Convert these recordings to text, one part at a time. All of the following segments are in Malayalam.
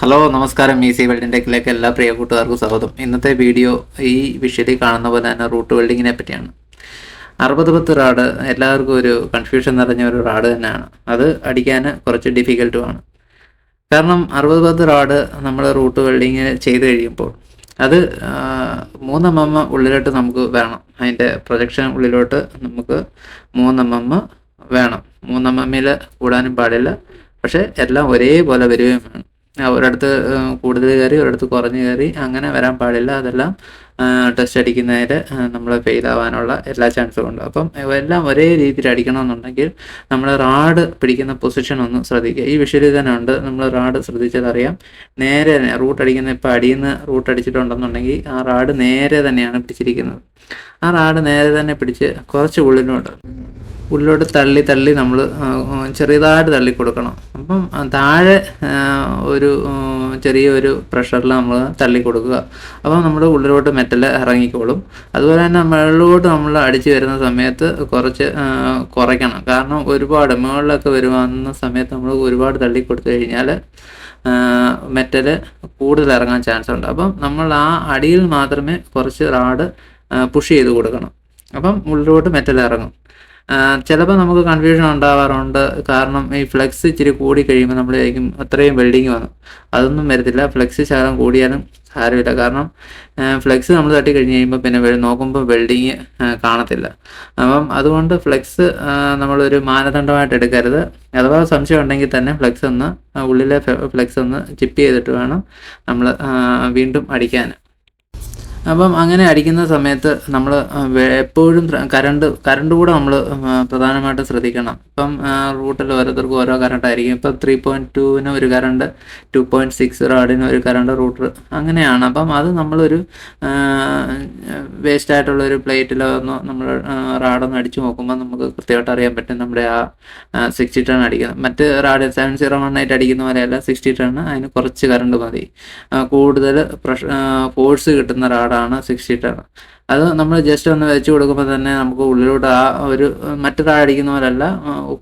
ഹലോ നമസ്കാരം. ഈസി വെൽഡിംഗ് ടെക്കിലേക്ക് എല്ലാ പ്രിയ കൂട്ടുകാർക്കും സ്വാഗതം. ഇന്നത്തെ വീഡിയോ ഈ വിഷയത്തിൽ കാണുന്ന പോലെ തന്നെ റൂട്ട് വെൽഡിങ്ങിനെ പറ്റിയാണ്. 60-10 റാഡ് എല്ലാവർക്കും ഒരു കൺഫ്യൂഷൻ നിറഞ്ഞ ഒരു റാഡ് തന്നെയാണ്. അത് അടിക്കാൻ കുറച്ച് ഡിഫിക്കൽട്ടുമാണ്. കാരണം 60-10 റാഡ് നമ്മൾ റൂട്ട് വെൽഡിങ് ചെയ്ത് കഴിയുമ്പോൾ അത് 3 mm ഉള്ളിലോട്ട് നമുക്ക് വേണം. അതിൻ്റെ പ്രൊജക്ഷൻ ഉള്ളിലോട്ട് നമുക്ക് 3 mm വേണം. 3 mm കൂടാനും പാടില്ല. പക്ഷേ എല്ലാം ഒരേപോലെ വരികയും വേണം. ഒരിടത്ത് കൂടുതൽ കയറി ഒരിടത്ത് കുറഞ്ഞ് കയറി അങ്ങനെ വരാൻ പാടില്ല. അതെല്ലാം ടെസ്റ്റ് അടിക്കുന്നതിൽ നമ്മൾ ഫെയിലാവാനുള്ള എല്ലാ ചാൻസും ഉണ്ട്. അപ്പം എല്ലാം ഒരേ രീതിയിൽ അടിക്കണമെന്നുണ്ടെങ്കിൽ നമ്മൾ റാഡ് പിടിക്കുന്ന പൊസിഷൻ ഒന്ന് ശ്രദ്ധിക്കുക. ഈ വിഷയത്തിൽ തന്നെ ഉണ്ട്. നമ്മൾ റാഡ് ശ്രദ്ധിച്ചാൽ അറിയാം, നേരെ റൂട്ട് അടിക്കുന്ന, ഇപ്പോൾ അടിയിൽ നിന്ന് റൂട്ട് അടിച്ചിട്ടുണ്ടെന്നുണ്ടെങ്കിൽ ആ റാഡ് നേരെ തന്നെയാണ് പിടിച്ചിരിക്കുന്നത്. ആ റാഡ് നേരെ തന്നെ പിടിച്ച് കുറച്ച് ഉള്ളിലോട്ട് തള്ളി നമ്മൾ ചെറിയതായിട്ട് തള്ളി കൊടുക്കണം. അപ്പം താഴെ ഒരു ചെറിയൊരു പ്രഷറിൽ നമ്മൾ തള്ളി കൊടുക്കുക. അപ്പം നമ്മുടെ ഉള്ളിലോട്ട് മെറ്റൽ ഇറങ്ങിക്കോളും. അതുപോലെ തന്നെ മുകളിലോട്ട് നമ്മൾ അടിച്ചു വരുന്ന സമയത്ത് കുറച്ച് കുറയ്ക്കണം. കാരണം ഒരുപാട് മുകളിലൊക്കെ വരുന്ന സമയത്ത് നമ്മൾ ഒരുപാട് തള്ളി കൊടുത്തു കഴിഞ്ഞാൽ മെറ്റൽ കൂടുതൽ ഇറങ്ങാൻ ചാൻസ് ഉണ്ട്. അപ്പം നമ്മൾ ആ അടിയിൽ മാത്രമേ കുറച്ച് റാഡ് പുഷ് ചെയ്ത് കൊടുക്കണം. അപ്പം ഉള്ളിലോട്ട് മെറ്റൽ ഇറങ്ങും. ചിലപ്പോൾ നമുക്ക് കൺഫ്യൂഷൻ ഉണ്ടാവാറുണ്ട്. കാരണം ഈ ഫ്ലെക്സ് ഇച്ചിരി കൂടി കഴിയുമ്പോൾ നമ്മൾ വിചാരിക്കും അത്രയും വെൽഡിങ് വന്നു. അതൊന്നും വരത്തില്ല. ഫ്ലെക്സ് ശകലം കൂടിയാലും സാരമില്ല. കാരണം ഫ്ലെക്സ് നമ്മൾ തട്ടി കഴിഞ്ഞ് കഴിയുമ്പോൾ പിന്നെ നോക്കുമ്പോൾ വെൽഡിങ് കാണത്തില്ല. അപ്പം അതുകൊണ്ട് ഫ്ലെക്സ് നമ്മളൊരു മാനദണ്ഡമായിട്ട് എടുക്കരുത്. അഥവാ സംശയം ഉണ്ടെങ്കിൽ തന്നെ ഉള്ളിലെ ഫ്ലെക്സ് ഒന്ന് ചിപ്പ് ചെയ്തിട്ട് വേണം നമ്മൾ വീണ്ടും അടിക്കാൻ. അപ്പം അങ്ങനെ അടിക്കുന്ന സമയത്ത് നമ്മൾ എപ്പോഴും കറണ്ട് കൂടെ നമ്മൾ പ്രധാനമായിട്ടും ശ്രദ്ധിക്കണം. ഇപ്പം റൂട്ടിൽ ഓരോരുത്തർക്കും ഓരോ കറണ്ടായിരിക്കും. ഇപ്പം 3.2 ഒരു കറണ്ട്, 2.6 റാഡിന് ഒരു കറണ്ട് റൂട്ടർ അങ്ങനെയാണ്. അപ്പം അത് നമ്മളൊരു വേസ്റ്റ് ആയിട്ടുള്ളൊരു പ്ലേറ്റിലോ നമ്മൾ റാഡൊന്ന് അടിച്ചു നോക്കുമ്പോൾ നമുക്ക് കൃത്യമായിട്ട് അറിയാൻ പറ്റും നമ്മുടെ ആ 60 ടൺ അടിക്കുന്നത്. മറ്റ് റാഡ് 7018 അടിക്കുന്ന പോലെയല്ല. 60 ടൺ അതിന് കുറച്ച് കറണ്ട് മതി. കൂടുതൽ ഫോഴ്സ് കിട്ടുന്ന റാഡാണ് 60 ടൺ. അത് നമ്മൾ ജസ്റ്റ് ഒന്ന് വെച്ച് കൊടുക്കുമ്പോൾ തന്നെ നമുക്ക് ഉള്ളിലോട്ട് ആ ഒരു മറ്റു റാഡ് അടിക്കുന്ന പോലെയല്ല,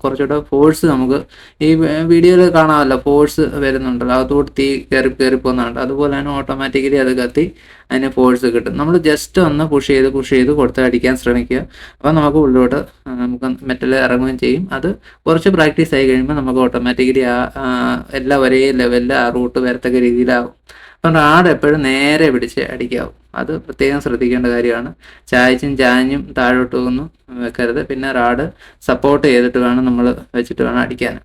കുറച്ചുകൂടെ ഫോഴ്സ് നമുക്ക് ഈ വീഡിയോയിൽ കാണാമല്ലോ, ഫോഴ്സ് വരുന്നുണ്ടല്ലോ, അതോട് തീ കയറി പോകുന്നുണ്ട്. അതുപോലെ തന്നെ ഓട്ടോമാറ്റിക്കലി അത് കത്തി അതിന് ഫോഴ്സ് കിട്ടും. നമ്മൾ ജസ്റ്റ് ഒന്ന് പുഷ് ചെയ്ത് കൊടുത്ത് അടിക്കാൻ ശ്രമിക്കുക. അപ്പോൾ നമുക്ക് ഉള്ളിലോട്ട് നമുക്ക് മെറ്റൽ ഇറങ്ങുകയും ചെയ്യും. അത് കുറച്ച് പ്രാക്ടീസ് ആയി കഴിയുമ്പോൾ നമുക്ക് ഓട്ടോമാറ്റിക്കലി എല്ലാം ഒരേ ലെവലിൽ ആ റൂട്ട് വരത്തക്ക രീതിയിലാവും. അപ്പം റാഡ് എപ്പോഴും നേരെ പിടിച്ച് അടിക്കാവും. അത് പ്രത്യേകം ശ്രദ്ധിക്കേണ്ട കാര്യമാണ്. ചാഞ്ഞും താഴോട്ടൊന്നും വെക്കരുത്. പിന്നെ റാഡ് സപ്പോർട്ട് ചെയ്തിട്ട് വേണം നമ്മൾ വെച്ചിട്ട് വേണം അടിക്കാൻ.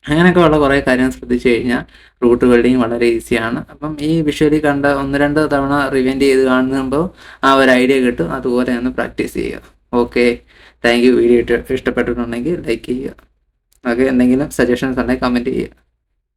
അങ്ങനെയൊക്കെ ഉള്ള കുറേ കാര്യം ശ്രദ്ധിച്ചു കഴിഞ്ഞാൽ റൂട്ട് വെൽഡിങ് വളരെ ഈസിയാണ്. അപ്പം ഈ വിഷ്വലി കണ്ട 1-2 തവണ റിവൈൻഡ് ചെയ്ത് കാണുമ്പോൾ ആ ഒരു ഐഡിയ കിട്ടും. അതുപോലെ ഒന്ന് പ്രാക്ടീസ് ചെയ്യുക. Okay, thank you. വീഡിയോ ഇഷ്ടപ്പെട്ടിട്ടുണ്ടെങ്കിൽ ലൈക്ക് ചെയ്യുക. ഓക്കെ, എന്തെങ്കിലും സജഷൻസ് ഉണ്ടെങ്കിൽ കമൻറ്റ് ചെയ്യുക.